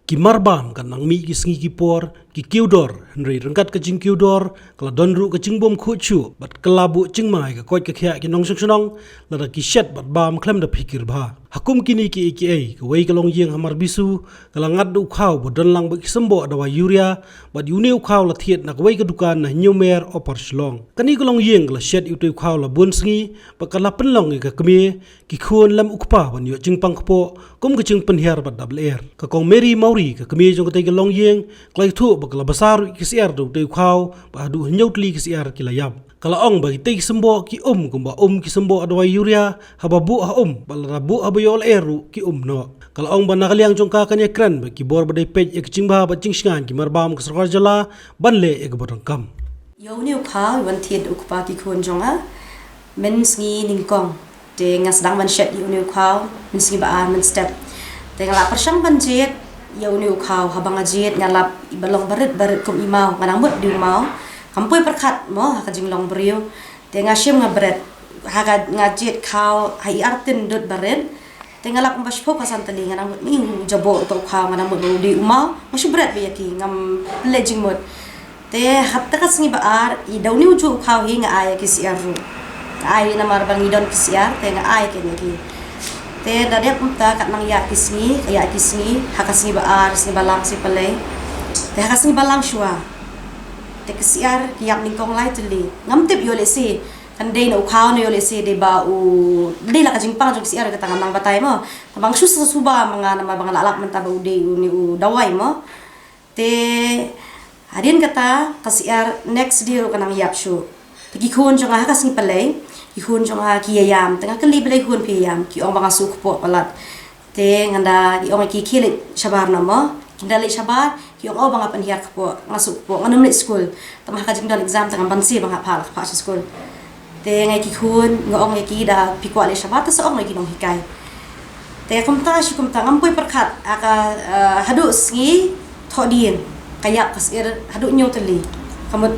ki marbam kan nang mi ki sngi ki por ki kiudor henry rengkat ka jing kiudor kala donru ka jing bom khu chu bat kalabu jing mai ka koi ka khya ki nong sunong la ki shet bat bam klem da phikir bha hakum kini ki aka ka wei ka long yeng hamar bisu kala ngat du khaw bo don lang ba ki sembo dawa yuria bat yuni khaw la thiet na ka wei ka dukan na nyumer opar shlong kani ka long yeng la shet yu tu khaw la bun sngi ba kala pen long ka kmi ki khun lam ukpa ban yo jing pang kpo kum ka jing pen her bat double air ka kong meri mauri ka kmi jong ka te ka long yeng klai thu ba kala basar ki siar du tu khaw ba du nyotli ki siar ki la yam kala ong ba te sembo ki kumba ki sembo adwa yuria haba bu ha bal rabu abayol eru ki no kala ong ba nakaliang jong ka kanya kran ba ki bor ba dai pej ek chingba ba chingsngan ki marbam ka sarkar jala banle ek bodang kam Yau kha wan thiet ukpa ki khon jonga men sngi ningkong te ngas dang man shet yau kha men sngi ba ar men step te ngala persang ban jet yau kha habang jet ngalap ibalong barit kum imau nganang mut di mau kampoi perkhat mo ha jing long brio te ngasim ngabret ha ngajet kha hai artin dot baret te ngalap mbas pho kasan tali nganang mut mi jabo to kha nganang mut di umau masu bret be yaki ngam lejing mut te hatta ka sngi baar I dawni uju khaw hi nga ay ki siar ru ay na marbang idon ki siar te nga ay ke ngi te dade punta kat nang ya ki sngi ha ka sngi baar sngi balang si palay te ha ka sngi balang shwa te ki siar ki yak ning kong lai tuli ngam tip yo le si kan de na ukhaw na yo le si de ba u de la ka jingpang jong siar ka tang nang batay mo tabang suba mga na mabang lalak man ta ba u de ni u dawai mo te Hadin kata kasiar next dia kanang yapshu. Tegi khun jong ha kasing palay, ki khun jong ha ki yam, tengah kali balay khun pi yam, ki ong banga suk po palat. Te nganda ki ong ki kilit shabar nama, kindali shabar, ki ong banga panhiar po, ngasuk po, nganum lit school. Tamah ka jing dal exam tengah bansi banga pal pa school. Te ngai ki khun ngong ki da pi kwa le shabar ta sa ong ngai ki nong hikai. Te kumta ngampoi perkhat aka hadu sngi thodien. Kayak kasir haduk nyoteli kamut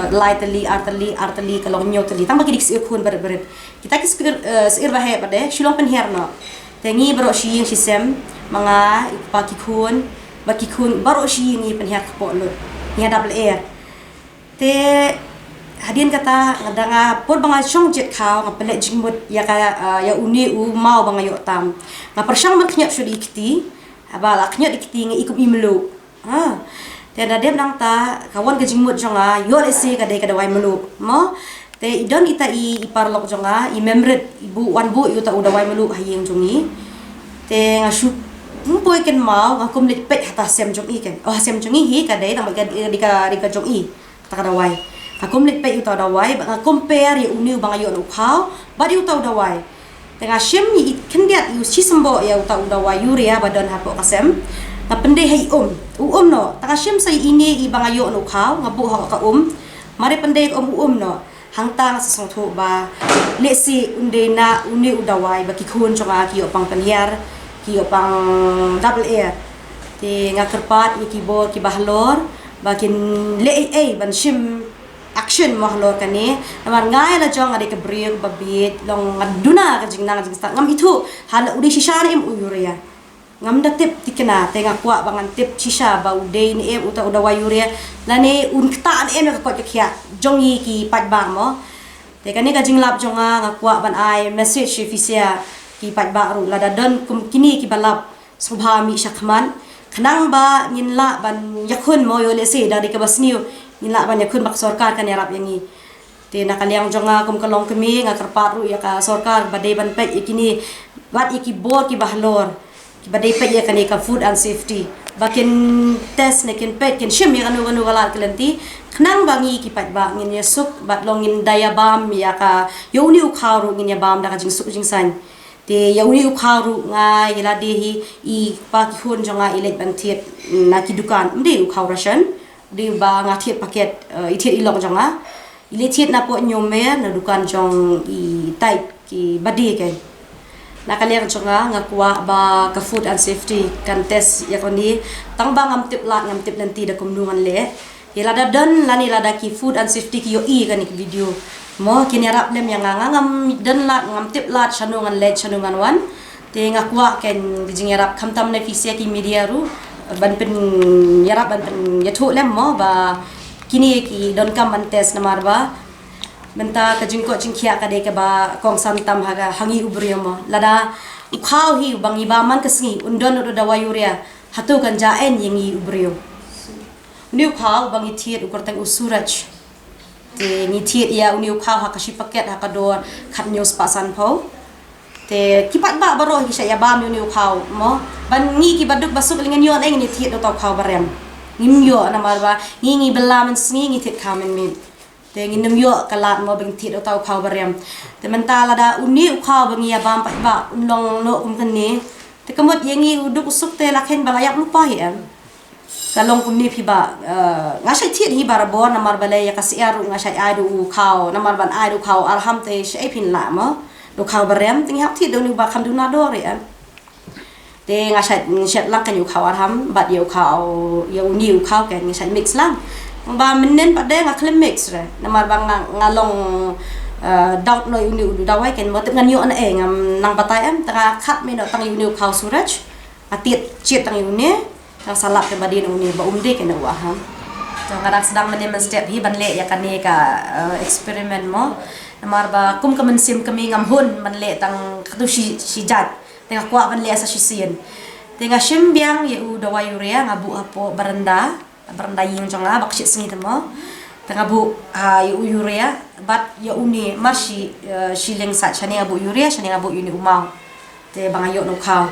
lai teli arteli kalau nyoteli tang bagi diksir khun berit kita kisir bahe pade shulong penher no tengi baro shi sisem manga paki khun baki khun baro shi ni penher kpo lo nya double air te hadin kata ngadanga por banga chong jet khaw ngapelek jingmut ya ka ya uni u mau banga yo tam ngapersang maknya shudi ikti abala knya dikti ngi ikum imlu Tiada dia nang ta kawan ke jingmut jonga yo lesi ka dai ka dawai melu mo te idon ita I parlok jonga I memret ibu wan bu yu ta udawai melu hayeng jongi te ngasu mpoi ken mau ngakum lit pet hata sem jongi ken sem jongi hi ka dai tang ka dika jongi ta ka dawai ngakum lit pet yu ta dawai ba compare yu uni bang yu no khau ba yu ta dawai te ngasim I kendiat yu sisembo ya ta udawai yuria badan hapo kasem Napende hay no takashim say ini ibang ayo no khaw ngabu ha ka mare pende no hangtang sa songtho ba lesi unde na uni udawai ba ki khun chonga ki opang panyar ki opang double air ti ngakerpat ki bo ki bahlor ba kin le ban shim action mahlor kani amar ngai la jong ade ka brieg ba bit long ngaduna ka jingnang jingsta ngam itu hala udi shishana im uyuria ngam da tip tikena tenga kwa bangan tip chisha ba uday ni uta udawa yuria lani unkta an ka ko kya jongi ki patba mo te kani ka jinglap jonga ngakwa ban ai message fisia ki patba ru lada don kum kini ki balap subhami shakman khnang ba ninla ban yakhun mo yo lese dari ka basniu ninla ban yakhun bak sarkar kan yarap yangi te nakaliang jonga kum kalong kemi ngakarpat ru ya ka sarkar badai ban pe ikini wat iki bor ki bahlor badai pet ya kani ka food and safety bakin test nekin pet ken shim ya kanu galal kelenti khnang bangi ki pat ba ngin ya suk bat longin daya bam ya ka yoni u kharu ngin ya bam da ka jing suk jing san te yoni u kharu nga yela de hi I pa ki hun jonga ilet ban thiet na ki dukan mde u khaw ration de ba nga thiet paket I thiet ilong jonga ile thiet na po nyomer na dukan jong I type ki badi ke nakaliang chonga ngakwa ba ka food and safety kan test ya koni tangbang ngam tip nanti da kumnungan le ilada don lani lada ki food and safety ki yo kan video mo kinyarap lem yang ngam don ngam tip lat chanungan wan te ngakwa ken jingyarap kamtam na fisia ki media ru ban pen yarap ban pen yathu lem mo ba kini ki don kam ban tes namar ba benta ka jingko jingkhia ka de ka ba kong sam tam haga hangi ubrio mo lada ukhaw hi bangi ba man kasngi undon do dawayuria hatu kan jaen yengi ubrio niu khaw bangi thiet ukor tang usuraj te ni thiet ya uniu khaw hakashi paket hakador khat news pasan pho te kipat ba baro hi saya ba uniu khaw mo ban ngi ki baduk basuk lingan yon ai ni thiet do taw khaw barem ngim yo namar ba ngi bela man sngi ngi thiet khamen min te ngin num yo kalat mo beng thiet do taw khaw barem te menta lada uniu khaw bangi ya bam pa ba unlong no kum kan ni te kamot yengi uduk usuk te lakhen balayak lupa hi am kalong kumni phi ba ngasai thiet hi barabo namar balai ya kasiaru ngasai aidu khaw namar ban aidu khaw arham te shai phin la mo do khaw barem ting hap thiet do ni ba kham du na do re am te ngasai shet lang kan yu khaw arham bat yu khaw yu niu khaw kan ngasai mix lang ba min nen pa de nga klem mix re namar bang ngalong daut no yu niu du dawai kan mo te ngan yu an e ngam nang batai am ta khat me no tang yu niu khaw suraj atiet chiet tang yu ne tang salap ke badin uni ba umde ke no ham tang ngadak sedang menem step hi ban le ya kan ne ka experiment mo namar ba kum ka sim kami ngam hun man le tang khatu si jat tengah kwa ban le sa si sien tengah sim biang ye u dawai urea ngabu apo baranda ying jonga bakshit singi tamo tengah bu ye u urea bat ya uni marshi shileng sa chane ngabu urea chane ngabu uni umau te bangayo no khaw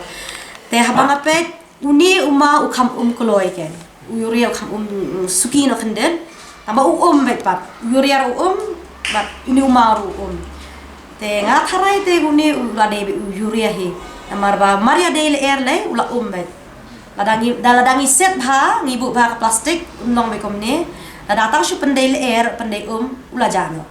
te habang apet uni uma ukham koloi ken urea ukham suki no khenden tamba bet pat urea bat uni uma te nga tharai te uni ula de urea hi namar ba maria de air le ula bet ladangi set ha ngibu ba plastik unlong be komne lada tang shu pendai air pendai ula jano